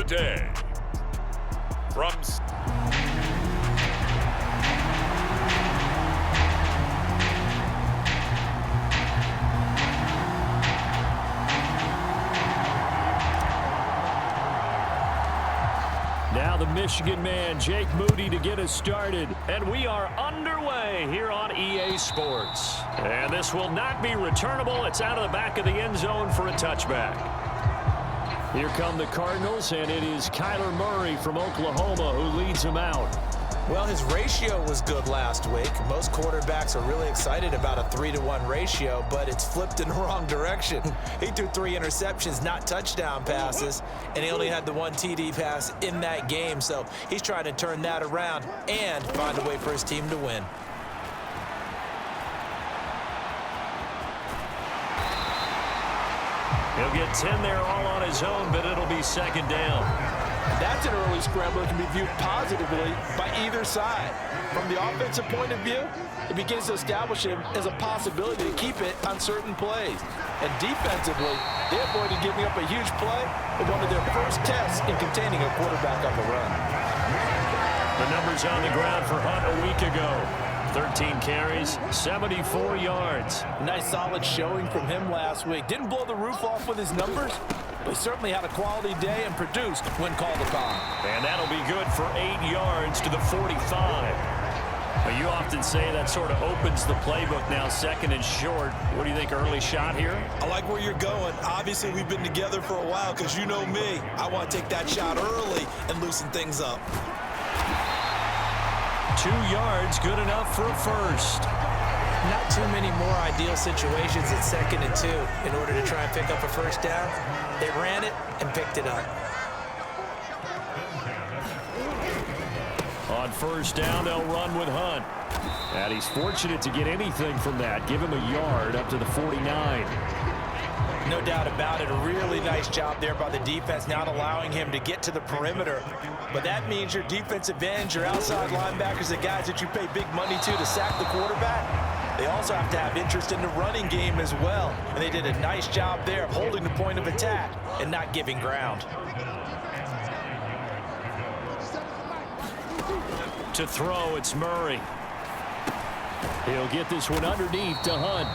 day. From Now the Michigan man, Jake Moody, to get us started. And we are underway here on EA Sports. And this will not be returnable. It's out of the back of the end zone for a touchback. Here come the Cardinals, and it is Kyler Murray from Oklahoma who leads them out. Well, his ratio was good last week. Most quarterbacks are really excited about a 3-to-1 ratio, but it's flipped in the wrong direction. He threw 3 interceptions, not touchdown passes, and he only had the 1 TD pass in that game. So he's trying to turn that around and find a way for his team to win. He'll get 10 there all on his own, but it'll be second down. That's an early scramble that can be viewed positively by either side. From the offensive point of view, it begins to establish him as a possibility to keep it on certain plays. And defensively, they avoided giving up a huge play with one of their first tests in containing a quarterback on the run. The numbers on the ground for Hunt a week ago. 13 carries, 74 yards. Nice solid showing from him last week. Didn't blow the roof off with his numbers, but he certainly had a quality day and produced when called upon. And that'll be good for 8 yards to the 45. But you often say that sort of opens the playbook now, second and short. What do you think, early shot here? I like where you're going. Obviously, we've been together for a while because you know me. I want to take that shot early and loosen things up. 2 yards, good enough for a first. Not too many more ideal situations at 2nd and 2 in order to try and pick up a first down. They ran it and picked it up. On first down, they'll run with Hunt. And he's fortunate to get anything from that. Give him a yard up to the 49. No doubt about it. A really nice job there by the defense, not allowing him to get to the perimeter. But that means your defensive ends, your outside linebackers, the guys that you pay big money to sack the quarterback, they also have to have interest in the running game as well. And they did a nice job there of holding the point of attack and not giving ground. To throw, it's Murray. He'll get this one underneath to Hunt.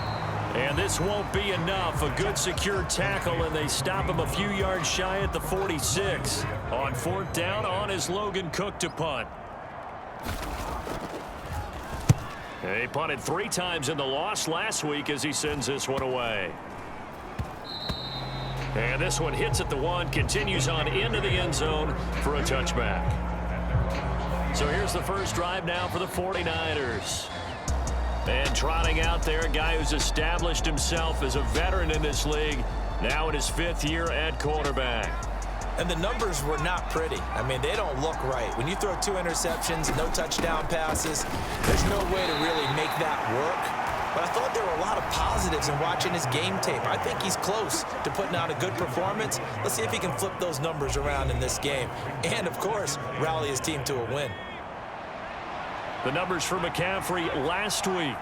And this won't be enough. A good secure tackle, and they stop him a few yards shy at the 46. On 4th down, on is Logan Cook to punt. He punted 3 times in the loss last week as he sends this one away. And this one hits at the 1, continues on into the end zone for a touchback. So here's the first drive now for the 49ers. And trotting out there, a guy who's established himself as a veteran in this league, now in his 5th year at quarterback. And the numbers were not pretty. I mean, they don't look right. When you throw 2 interceptions, no touchdown passes, there's no way to really make that work. But I thought there were a lot of positives in watching his game tape. I think he's close to putting out a good performance. Let's see if he can flip those numbers around in this game. And, of course, rally his team to a win. The numbers for McCaffrey last week.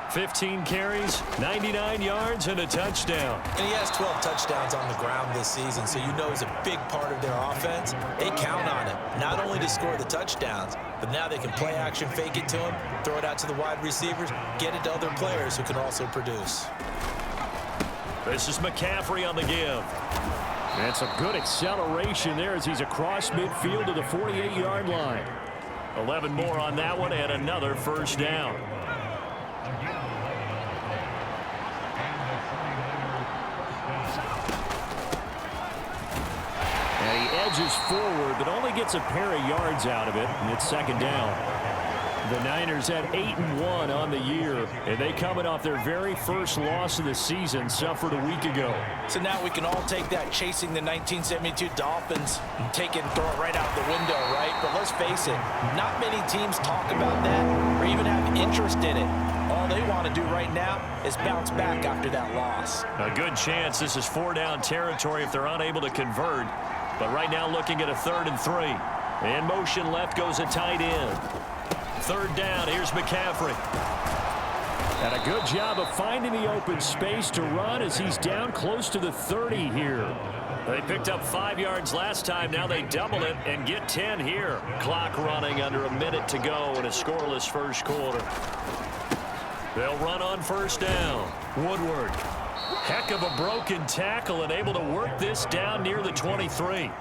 15 carries, 99 yards, and a touchdown. And he has 12 touchdowns on the ground this season, so you know he's a big part of their offense. They count on him, not only to score the touchdowns, but now they can play action, fake it to him, throw it out to the wide receivers, get it to other players who can also produce. This is McCaffrey on the give. And some good acceleration there as he's across midfield to the 48-yard line. 11 more on that one and another first down. And he edges forward but only gets a pair of yards out of it, and it's second down. The Niners at 8-1 on the year, and they coming off their very first loss of the season, suffered a week ago. So now we can all take that chasing the 1972 Dolphins and take it and throw it right out the window, right? But let's face it, not many teams talk about that or even have interest in it. All they want to do right now is bounce back after that loss. A good chance this is 4-down territory if they're unable to convert. But right now looking at a 3rd and 3. In motion left goes a tight end. 3rd down, here's McCaffrey. And a good job of finding the open space to run as he's down close to the 30 here. They picked up 5 yards last time. Now they double it and get 10 here. Clock running under a minute to go in a scoreless first quarter. They'll run on first down. Woodward. Heck of a broken tackle and able to work this down near the 23.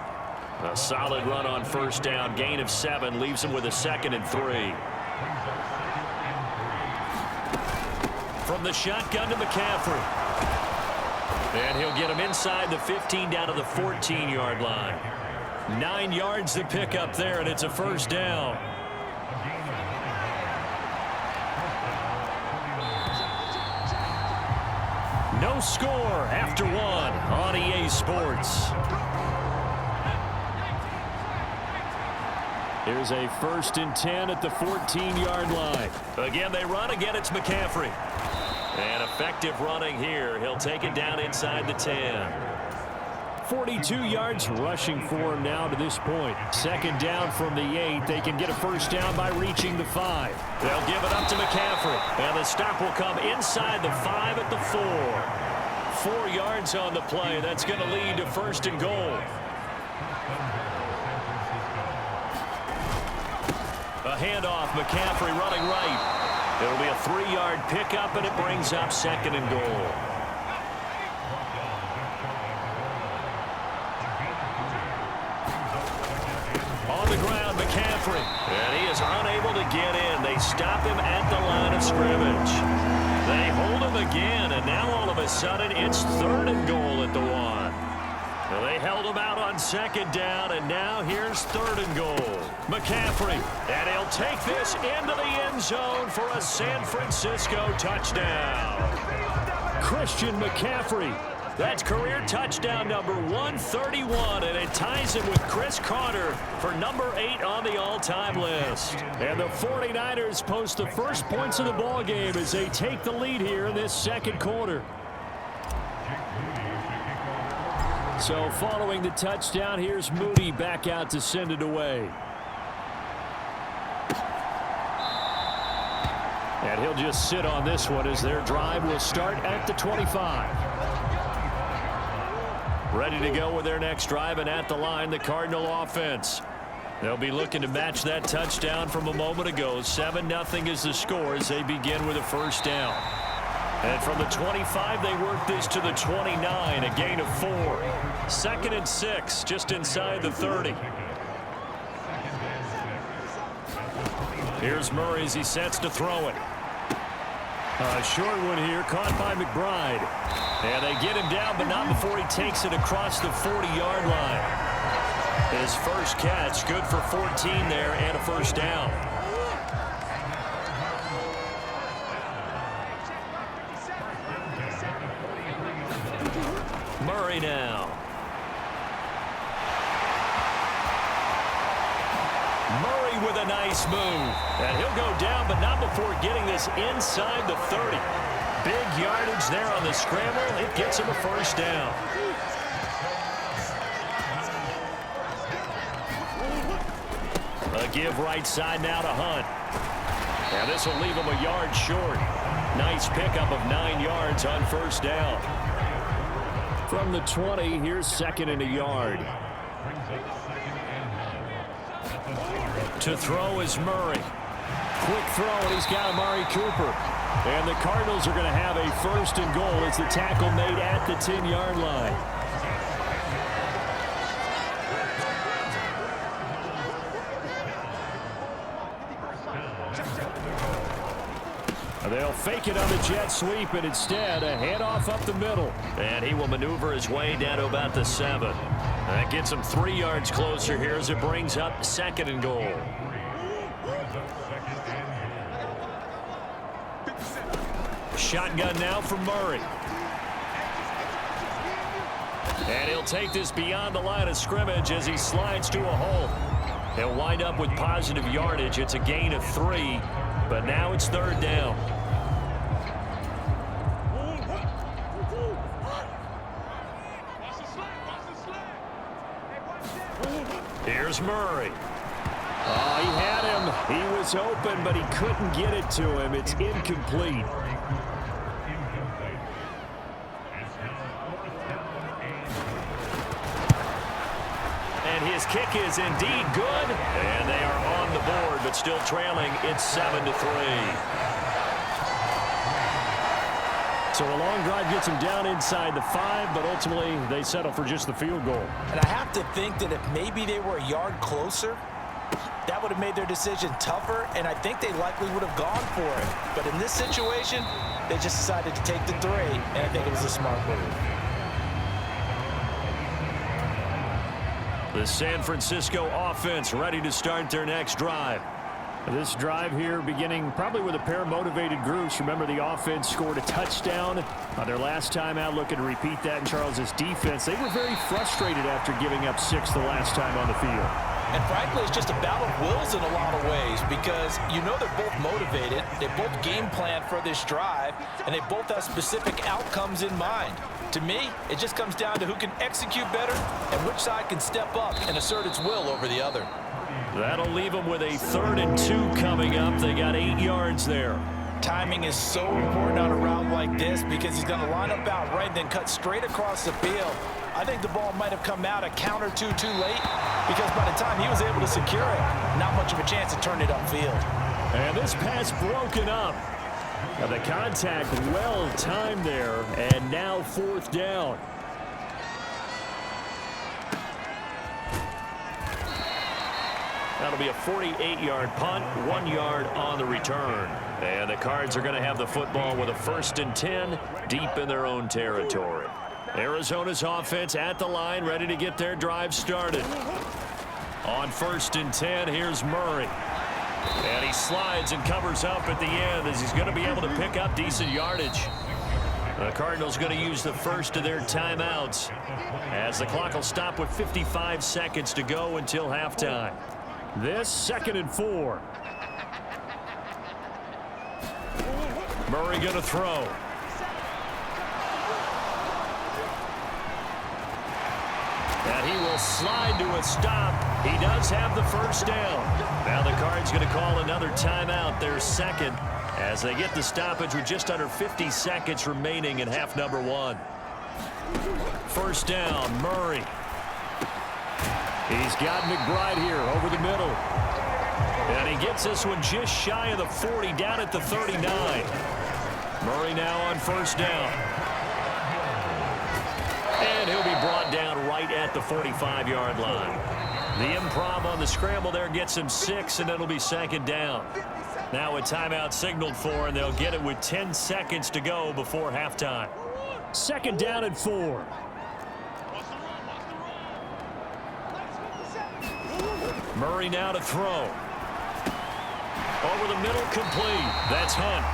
A solid run on first down. Gain of 7 leaves them with a 2nd and 3. From the shotgun to McCaffrey. And he'll get him inside the 15 down to the 14-yard line. 9 yards to pick up there, and it's a first down. No score after 1 on EA Sports. Here's a 1st and 10 at the 14-yard line. Again, they run. Again, it's McCaffrey. And effective running here. He'll take it down inside the 10. 42 yards rushing for him now to this point. 2nd down from the 8. They can get a first down by reaching the 5. They'll give it up to McCaffrey. And the stop will come inside the 5 at the 4. 4 yards on the play. That's going to lead to 1st and goal. A handoff. McCaffrey running right. It'll be a 3-yard pickup, and it brings up 2nd and goal. On the ground, McCaffrey. And he is unable to get in. They stop him at the line of scrimmage. They hold him again, and now all of a sudden it's 3rd and goal at the 1. They held him out on 2nd down, and now here's 3rd and goal. McCaffrey, and he'll take this into the end zone for a San Francisco touchdown. Christian McCaffrey, that's career touchdown number 131, and it ties him with Chris Carter for number 8 on the all-time list. And the 49ers post the first points of the ballgame as they take the lead here in this 2nd quarter. So following the touchdown, here's Moody back out to send it away. And he'll just sit on this one as their drive will start at the 25. Ready to go with their next drive, and at the line, the Cardinal offense. They'll be looking to match that touchdown from a moment ago. 7-0 is the score as they begin with a first down. And from the 25, they work this to the 29, a gain of 4. 2nd and 6, just inside the 30. Here's Murray as he sets to throw it. A short one here, caught by McBride. And they get him down, but not before he takes it across the 40-yard line. His first catch, good for 14 there, and a first down. Murray now. Murray with a nice move. And he'll go down, but not before getting this inside the 30. Big yardage there on the scramble. It gets him a first down. A give right side now to Hunt. And this will leave him a yard short. Nice pickup of 9 yards on first down. From the 20, here's 2nd and a yard. To throw is Murray. Quick throw, and he's got Amari Cooper. And the Cardinals are going to have a 1st and goal as the tackle made at the 10-yard line. They'll fake it on the jet sweep, and instead a handoff up the middle. And he will maneuver his way down to about the 7. That gets him 3 yards closer here as it brings up 2nd and goal. Shotgun now from Murray. And he'll take this beyond the line of scrimmage as he slides to a hole. He'll wind up with positive yardage. It's a gain of 3, but now it's 3rd down. Here's Murray. Oh, he had him. He was open, but he couldn't get it to him. It's incomplete. And his kick is indeed good. And they are on the board, but still trailing. It's 7-3. So a long drive gets them down inside the 5, but ultimately they settle for just the field goal. And I have to think that if maybe they were a yard closer, that would have made their decision tougher, and I think they likely would have gone for it. But in this situation, they just decided to take the 3, and I think it was a smart move. The San Francisco offense ready to start their next drive. This drive here beginning probably with a pair of motivated groups. Remember, the offense scored a touchdown on their last time out. Looking to repeat that in Charles's defense. They were very frustrated after giving up 6 the last time on the field. And frankly, it's just a battle of wills in a lot of ways because you know they're both motivated. They both game plan for this drive, and they both have specific outcomes in mind. To me, it just comes down to who can execute better and which side can step up and assert its will over the other. That'll leave them with a 3rd and 2 coming up. They got 8 yards there. Timing is so important on a route like this because he's going to line up out right and then cut straight across the field. I think the ball might have come out a count or two too late because by the time he was able to secure it, not much of a chance to turn it upfield. And this pass broken up. Now the contact well timed there, and now 4th down. That'll be a 48-yard punt, 1 yard on the return. And the Cards are going to have the football with a 1st and 10 deep in their own territory. Arizona's offense at the line, ready to get their drive started. On 1st and 10, here's Murray. And he slides and covers up at the end as he's going to be able to pick up decent yardage. The Cardinals going to use the first of their timeouts as the clock will stop with 55 seconds to go until halftime. This 2nd and 4. Murray going to throw. And he will slide to a stop. He does have the 1st down. Now the Cards going to call another timeout, their 2nd, as they get the stoppage with just under 50 seconds remaining in half number 1. 1st down, Murray. He's got McBride here over the middle. And he gets this one just shy of the 40, down at the 39. Murray now on 1st down. And he'll be brought down right at the 45-yard line. The improv on the scramble there gets him 6, and it'll be 2nd down. Now a timeout signaled for, and they'll get it with 10 seconds to go before halftime. 2nd down and 4. Murray now to throw. Over the middle, complete. That's Hunt.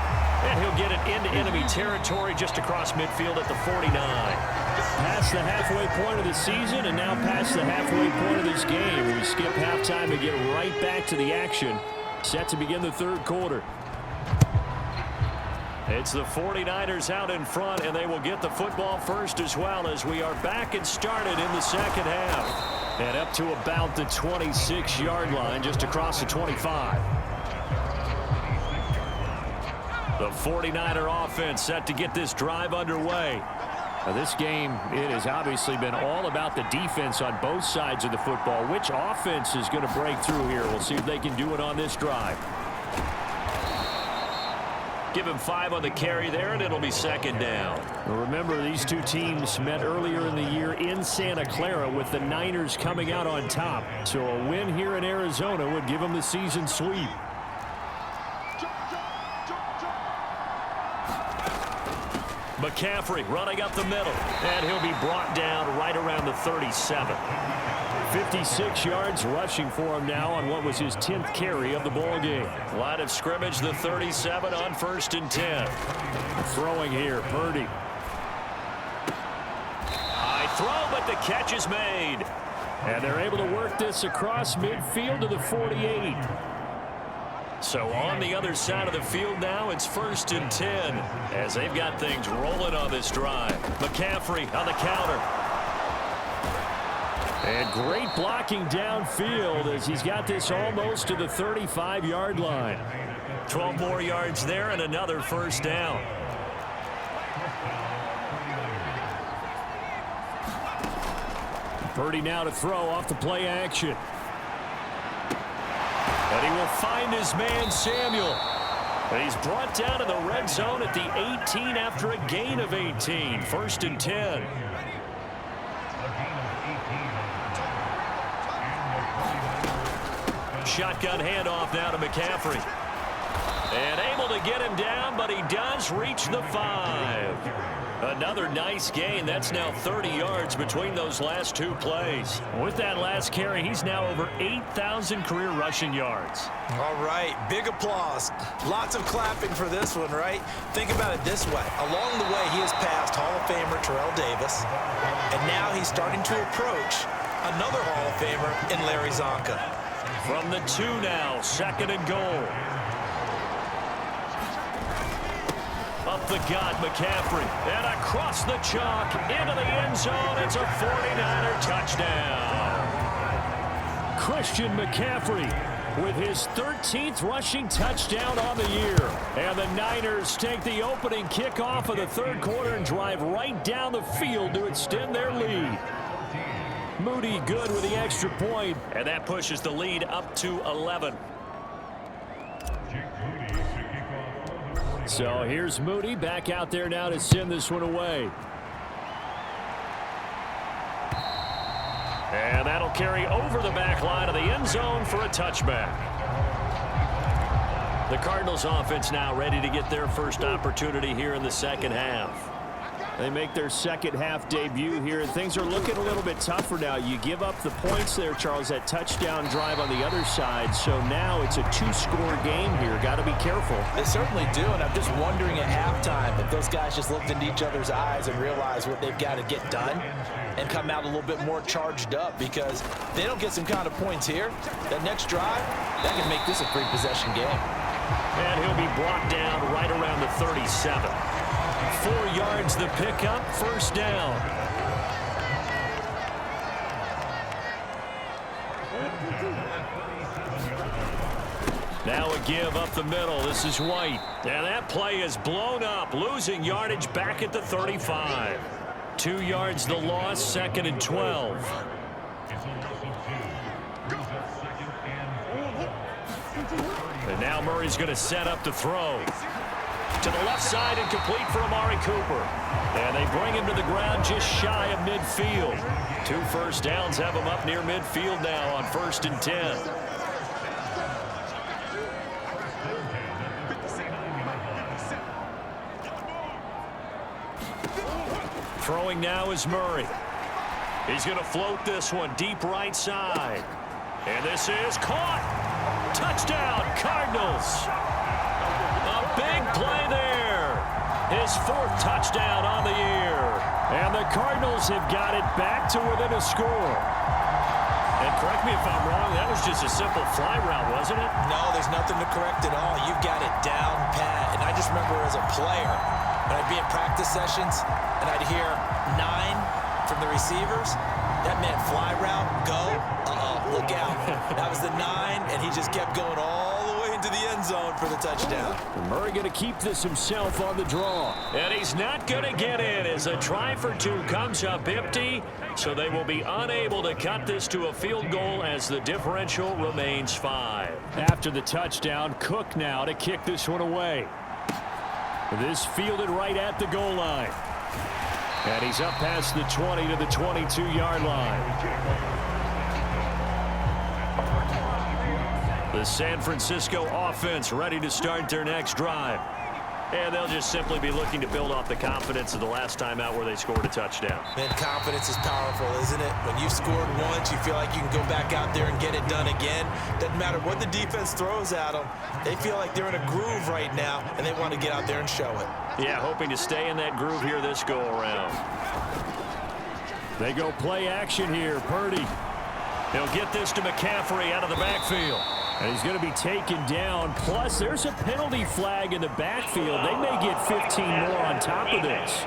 And he'll get it into enemy territory just across midfield at the 49. Past the halfway point of the season and now past the halfway point of this game. We skip halftime and get right back to the action. Set to begin the 3rd quarter. It's the 49ers out in front, and they will get the football first as well as we are back and started in the 2nd half. And up to about the 26-yard line, just across the 25. The 49er offense set to get this drive underway. Now this game, it has obviously been all about the defense on both sides of the football. Which offense is going to break through here? We'll see if they can do it on this drive. Give him 5 on the carry there, and it'll be 2nd down. Well, remember, these two teams met earlier in the year in Santa Clara with the Niners coming out on top. So a win here in Arizona would give them the season sweep. McCaffrey running up the middle, and he'll be brought down right around the 37. 56 yards rushing for him now on what was his 10th carry of the ball game. Line of scrimmage, the 37 on 1st and 10. Throwing here, Purdy. High throw, but the catch is made. And they're able to work this across midfield to the 48. So on the other side of the field now, it's 1st and 10 as they've got things rolling on this drive. McCaffrey on the counter. And great blocking downfield as he's got this almost to the 35-yard line. 12 more yards there and another 1st down. Purdy now to throw off the play action. And he will find his man, Samuel. And he's brought down to the red zone at the 18 after a gain of 18. 1st and 10. Shotgun handoff now to McCaffrey. And able to get him down, but he does reach the 5. Another nice gain. That's now 30 yards between those last 2 plays. With that last carry, he's now over 8,000 career rushing yards. All right, big applause. Lots of clapping for this one, right? Think about it this way. Along the way, he has passed Hall of Famer Terrell Davis, and now he's starting to approach another Hall of Famer in Larry Zonka. From the 2 now, 2nd and goal. Up the gut, McCaffrey. And across the chalk, into the end zone. It's a 49er touchdown. Christian McCaffrey with his 13th rushing touchdown on the year. And the Niners take the opening kickoff of the 3rd quarter and drive right down the field to extend their lead. Moody good with the extra point, and that pushes the lead up to 11. So here's Moody back out there now to send this one away. And that'll carry over the back line of the end zone for a touchback. The Cardinals offense now ready to get their first opportunity here in the 2nd half. They make their 2nd half debut here, and things are looking a little bit tougher now. You give up the points there, Charles, that touchdown drive on the other side. So now it's a 2-score game here. Got to be careful. They certainly do, and I'm just wondering at halftime if those guys just looked into each other's eyes and realized what they've got to get done and come out a little bit more charged up, because if they don't get some kind of points here, that next drive, that can make this a 3-possession game. And he'll be brought down right around the 37. 4 yards the pickup, 1st down. Now a give up the middle. This is White. And that play is blown up, losing yardage back at the 35. 2 yards the loss, 2nd and 12. And now Murray's going to set up to throw. To the left side and complete for Amari Cooper. And they bring him to the ground just shy of midfield. 2 first downs have him up near midfield now on 1st and 10. Throwing now is Murray. He's going to float this one deep right side. And this is caught. Touchdown, Cardinals. A big play there. His 4th touchdown on the year. And the Cardinals have got it back to within a score. And correct me if I'm wrong, that was just a simple fly route, wasn't it? No, there's nothing to correct at all. You've got it down pat. And I just remember as a player, when I'd be at practice sessions and I'd hear 9 from the receivers, that meant fly route, go, look out. That was the 9, and he just kept going all the way into the end zone for the touchdown. Murray going to keep this himself on the draw. And he's not going to get in as a try for 2 comes up empty. So they will be unable to cut this to a field goal as the differential remains 5. After the touchdown, Cook now to kick this one away. This fielded right at the goal line. And he's up past the 20 to the 22-yard line. The San Francisco offense ready to start their next drive. And they'll just simply be looking to build off the confidence of the last time out where they scored a touchdown. Man, confidence is powerful, isn't it? When you've scored once, you feel like you can go back out there and get it done again. Doesn't matter what the defense throws at them. They feel like they're in a groove right now, and they want to get out there and show it. Yeah, hoping to stay in that groove here this go-around. They go play action here. Purdy. He'll get this to McCaffrey out of the backfield. And he's going to be taken down. Plus, there's a penalty flag in the backfield. They may get 15 more on top of this.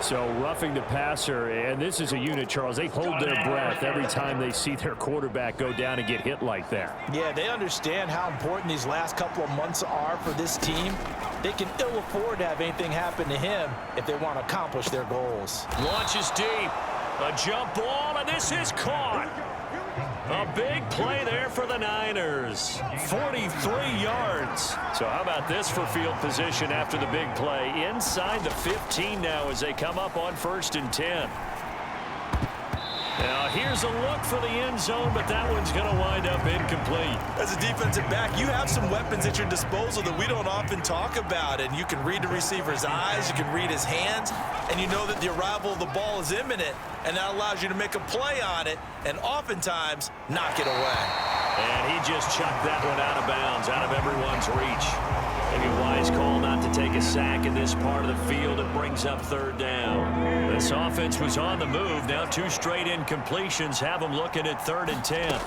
So roughing the passer, and this is a unit, Charles. They hold their breath every time they see their quarterback go down and get hit like that. Yeah, they understand how important these last couple of months are for this team. They can ill afford to have anything happen to him if they want to accomplish their goals. Launches deep. A jump ball, and this is caught. A big play there for the Niners. 43 yards. So how about this for field position after the big play? Inside the 15 now as they come up on 1st and 10. Now here's a look for the end zone, but that one's going to wind up incomplete. As a defensive back, you have some weapons at your disposal that we don't often talk about. And you can read the receiver's eyes, you can read his hands, and you know that the arrival of the ball is imminent, and that allows you to make a play on it and oftentimes knock it away. And he just chucked that one out of bounds, out of everyone's reach. Maybe a wise call not to take a sack in this part of the field. It brings up 3rd down. This offense was on the move. Now 2 straight incompletions have them looking at 3rd and 10.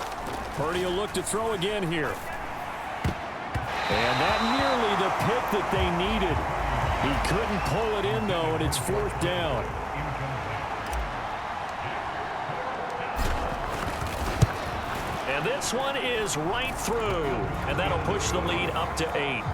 Purdy will look to throw again here. And that nearly the pick that they needed. He couldn't pull it in, though, and it's 4th down. And this one is right through, and that'll push the lead up to 8.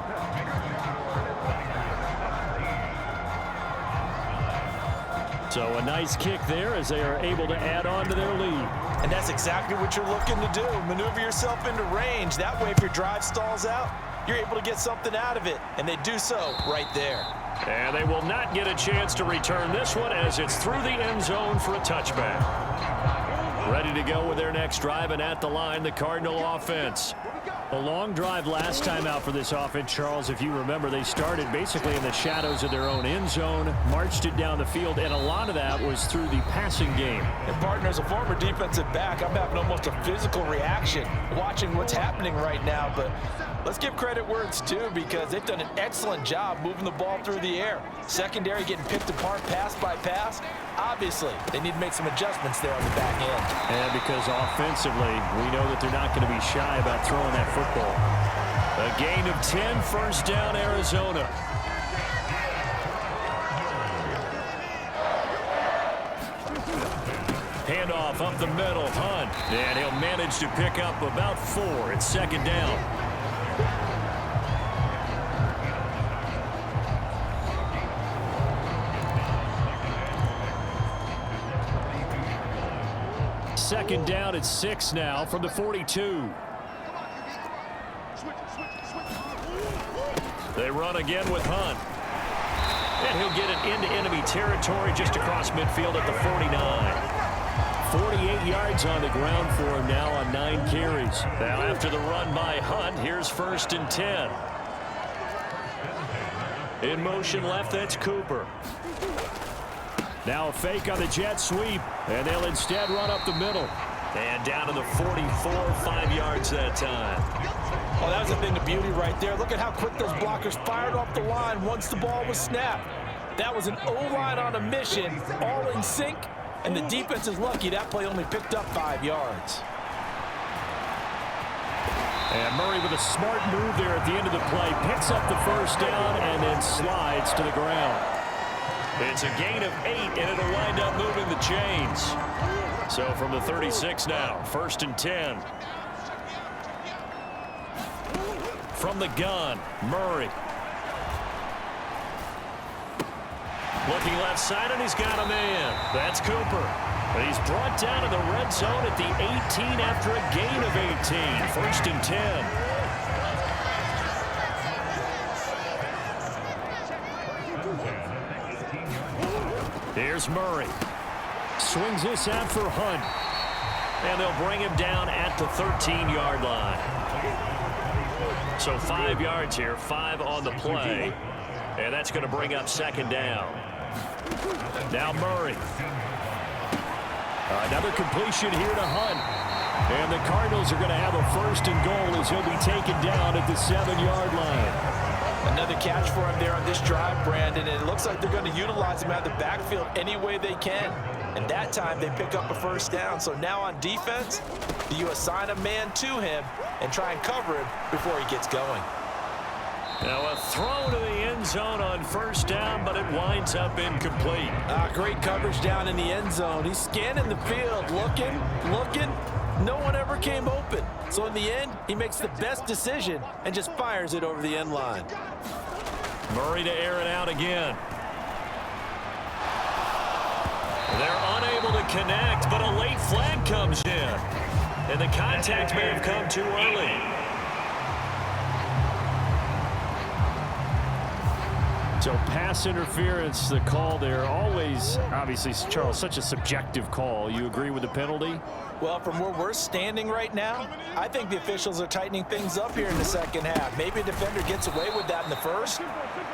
So a nice kick there as they are able to add on to their lead. And that's exactly what you're looking to do. Maneuver yourself into range. That way, if your drive stalls out, you're able to get something out of it. And they do so right there. And they will not get a chance to return this one as it's through the end zone for a touchback. Ready to go with their next drive, and at the line, the Cardinal offense. A long drive last time out for this offense, Charles. If you remember, they started basically in the shadows of their own end zone, marched it down the field, and a lot of that was through the passing game. And, partner, as a former defensive back, I'm having almost a physical reaction watching what's happening right now. But let's give credit where it's due, because they've done an excellent job moving the ball through the air. Secondary getting picked apart pass by pass. Obviously, they need to make some adjustments there on the back end. And because offensively, we know that they're not going to be shy about throwing that football. A gain of 10, 1st down, Arizona. Handoff up the middle, Hunt. And he'll manage to pick up about 4. It's 2nd down. Second down at 6 now from the 42. They run again with Hunt. And he'll get it into enemy territory just across midfield at the 49. 48 yards on the ground for him now on 9 carries. Now after the run by Hunt, here's 1st and 10. In motion left, that's Cooper. Now a fake on the jet sweep, and they'll instead run up the middle. And down to the 44, 5 yards that time. Well, that was a thing of beauty right there. Look at how quick those blockers fired off the line once the ball was snapped. That was an O-line on a mission, all in sync, and the defense is lucky that play only picked up 5 yards. And Murray with a smart move there at the end of the play, picks up the 1st down and then slides to the ground. It's a gain of 8, and it'll wind up moving the chains. So from the 36 now, 1st and 10. From the gun, Murray. Looking left side, and he's got a man. That's Cooper. But he's brought down to the red zone at the 18 after a gain of 18. 1st and 10. Here's Murray. Swings this out for Hunt. And they'll bring him down at the 13-yard line. So 5 yards here, 5 on the play. And that's going to bring up 2nd down. Now Murray. Another completion here to Hunt. And the Cardinals are going to have a 1st and goal as he'll be taken down at the 7-yard line. Another catch for him there on this drive, Brandon, and it looks like they're going to utilize him out of the backfield any way they can. And that time they pick up a 1st down. So now on defense, do you assign a man to him and try and cover him before he gets going? Now a throw to the end zone on 1st down, but it winds up incomplete. Great coverage down in the end zone. He's scanning the field, looking. No one ever came open. So in the end, he makes the best decision and just fires it over the end line. Murray to air it out again. They're unable to connect, but a late flag comes in. And the contact may have come too early. So pass interference, the call there. Always, obviously, Charles, such a subjective call. You agree with the penalty? Well, from where we're standing right now, I think the officials are tightening things up here in the second half. Maybe a defender gets away with that in the first,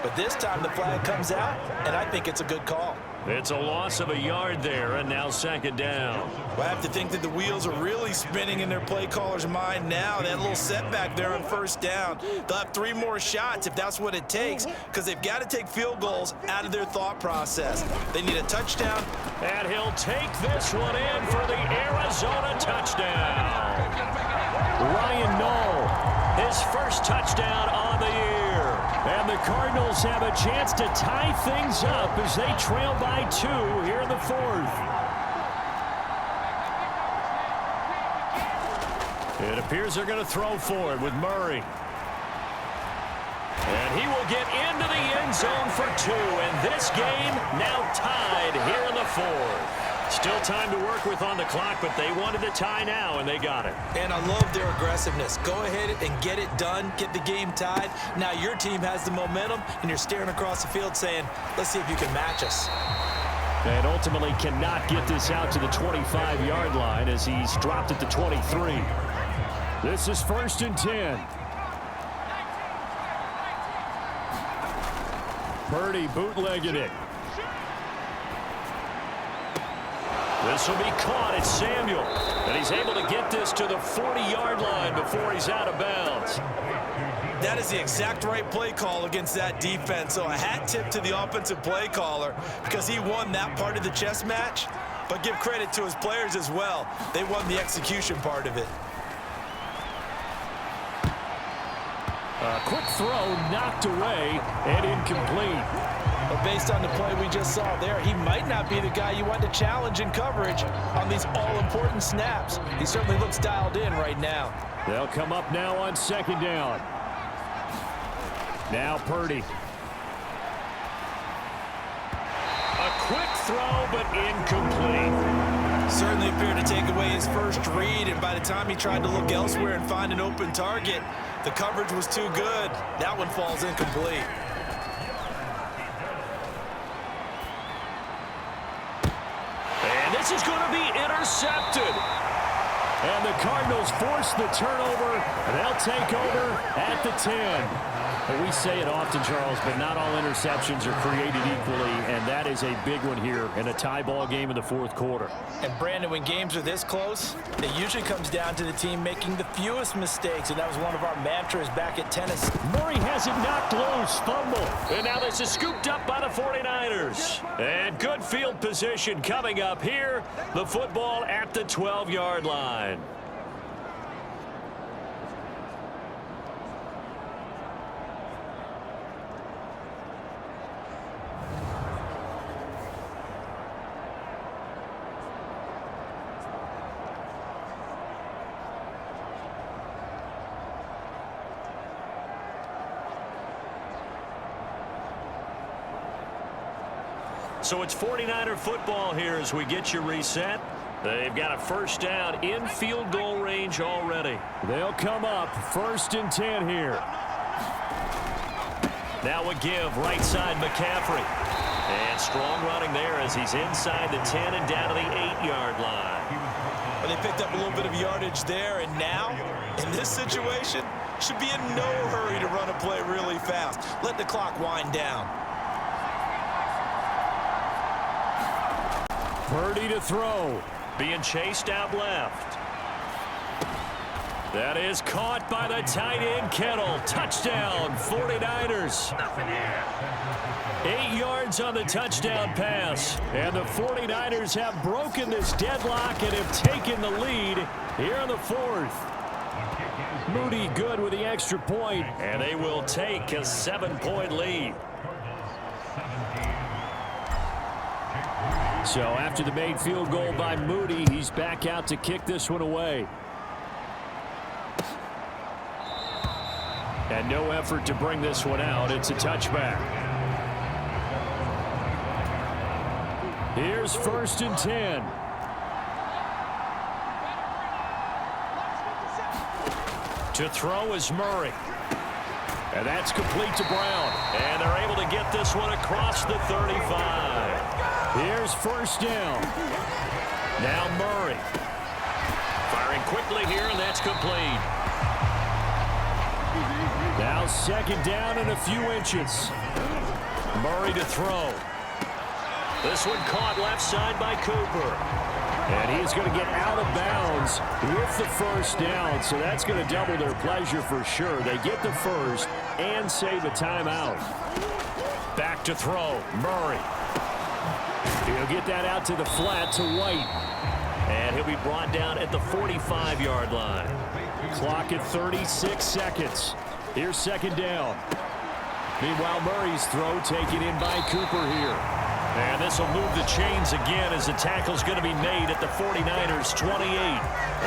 but this time the flag comes out, and I think it's a good call. It's a loss of a yard there, and now second down. Well, I have to think that the wheels are really spinning in their play caller's mind now. That little setback there on first down. They'll have 3 more shots if that's what it takes, because they've got to take field goals out of their thought process. They need a touchdown. And he'll take this one in for the Arizona touchdown. Ryan Knoll, his first touchdown on the year. And the Cardinals have a chance to tie things up as they trail by 2 here in the fourth. It appears they're going to throw for it with Murray. And he will get into the end zone for 2. And this game now tied here in the fourth. Still time to work with on the clock, but they wanted to tie now, and they got it. And I love their aggressiveness. Go ahead and get it done, get the game tied. Now your team has the momentum, and you're staring across the field saying, let's see if you can match us. And ultimately cannot get this out to the 25-yard line as he's dropped at the 23. This is 1st and 10. Purdy bootlegging it. This will be caught. It's Samuel. And he's able to get this to the 40-yard line before he's out of bounds. That is the exact right play call against that defense. So a hat tip to the offensive play caller because he won that part of the chess match. But give credit to his players as well. They won the execution part of it. A quick throw knocked away and incomplete. But based on the play we just saw there, he might not be the guy you want to challenge in coverage on these all-important snaps. He certainly looks dialed in right now. They'll come up now on 2nd down. Now Purdy. A quick throw, but incomplete. Certainly appeared to take away his first read, and by the time he tried to look elsewhere and find an open target, the coverage was too good. That one falls incomplete. And this is going to be intercepted. And the Cardinals force the turnover, and they'll take over at the 10. And we say it often, Charles, but not all interceptions are created equally, and that is a big one here in a tie ball game in the 4th quarter. And Brandon, when games are this close, it usually comes down to the team making the fewest mistakes, and that was one of our mantras back at Tennessee. Murray has it knocked loose, fumble. And now this is scooped up by the 49ers. And good field position coming up here. The football at the 12-yard line. So it's 49er football here as we get you reset. They've got a first down in field goal range already. They'll come up 1st and 10 here. Now a give right side McCaffrey. And strong running there as he's inside the 10 and down to the 8-yard line. Well, they picked up a little bit of yardage there, and now, in this situation, should be in no hurry to run a play really fast. Let the clock wind down. Purdy to throw. Being chased out left. That is caught by the tight end Kittle. Touchdown, 49ers. 8 yards on the touchdown pass. And the 49ers have broken this deadlock and have taken the lead here in the 4th. Moody good with the extra point, and they will take a 7-point lead. So after the made field goal by Moody, he's back out to kick this one away. And no effort to bring this one out. It's a touchback. Here's 1st and 10. To throw is Murray. And that's complete to Brown. And they're able to get this one across the 35. Here's first down. Now Murray. Firing quickly here, and that's complete. Now second down and a few inches. Murray to throw. This one caught left side by Cooper. And he's going to get out of bounds with the first down, so that's going to double their pleasure for sure. They get the first and save a timeout. Back to throw, Murray. He'll get that out to the flat to White. And he'll be brought down at the 45-yard line. Clock at 36 seconds. Here's second down. Meanwhile, Murray's throw taken in by Cooper here. And this will move the chains again as the tackle's going to be made at the 49ers' 28.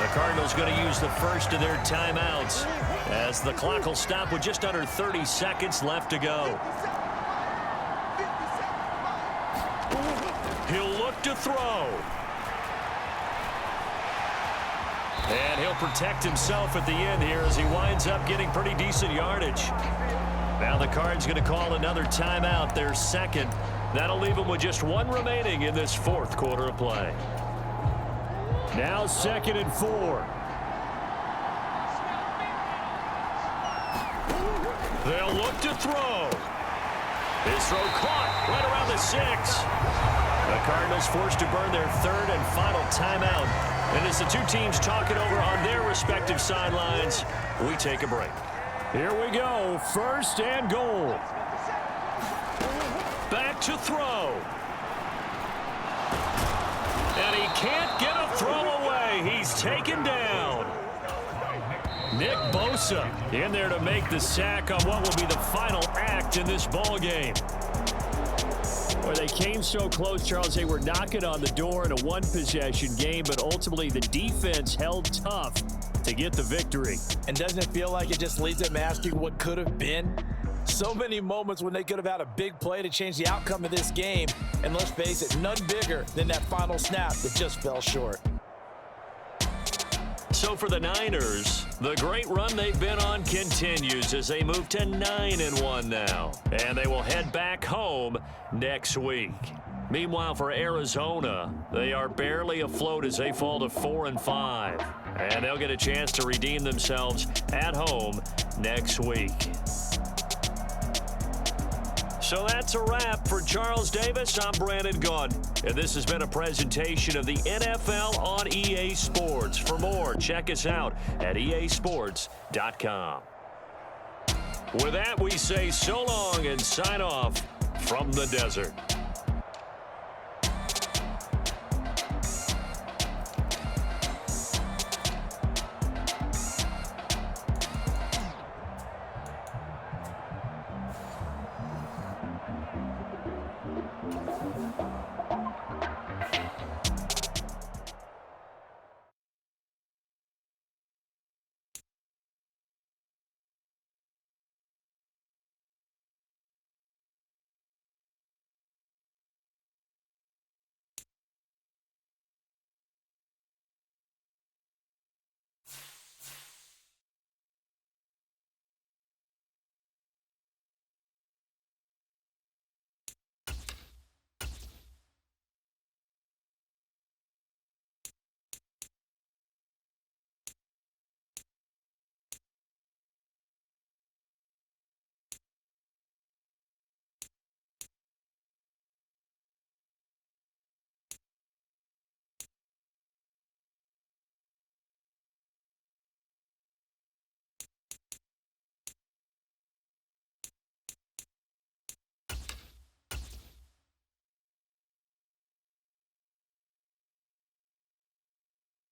The Cardinals going to use the first of their timeouts as the clock will stop with just under 30 seconds left to go. He'll look to throw. And he'll protect himself at the end here as he winds up getting pretty decent yardage. Now the Cards going to call another timeout, their second. That'll leave them with just one remaining in this fourth quarter of play. Now 2nd and 4. They'll look to throw. His throw caught right around the 6. The Cardinals forced to burn their third and final timeout. And as the two teams talk it over on their respective sidelines, we take a break. Here we go, 1st and goal. Back to throw. And he can't get a throw away. He's taken down. Nick Bosa in there to make the sack on what will be the final act in this ball game. Well, they came so close, Charles. They were knocking on the door in a one-possession game, but ultimately the defense held tough to get the victory. And doesn't it feel like it just leaves them asking what could have been? So many moments when they could have had a big play to change the outcome of this game. And let's face it, none bigger than that final snap that just fell short. So for the Niners, the great run they've been on continues as they move to 9-1 now. And they will head back home next week. Meanwhile, for Arizona, they are barely afloat as they fall to 4-5. And they'll get a chance to redeem themselves at home next week. So that's a wrap. For Charles Davis, I'm Brandon Gunn. And this has been a presentation of the NFL on EA Sports. For more, check us out at easports.com. With that, we say so long and sign off from the desert.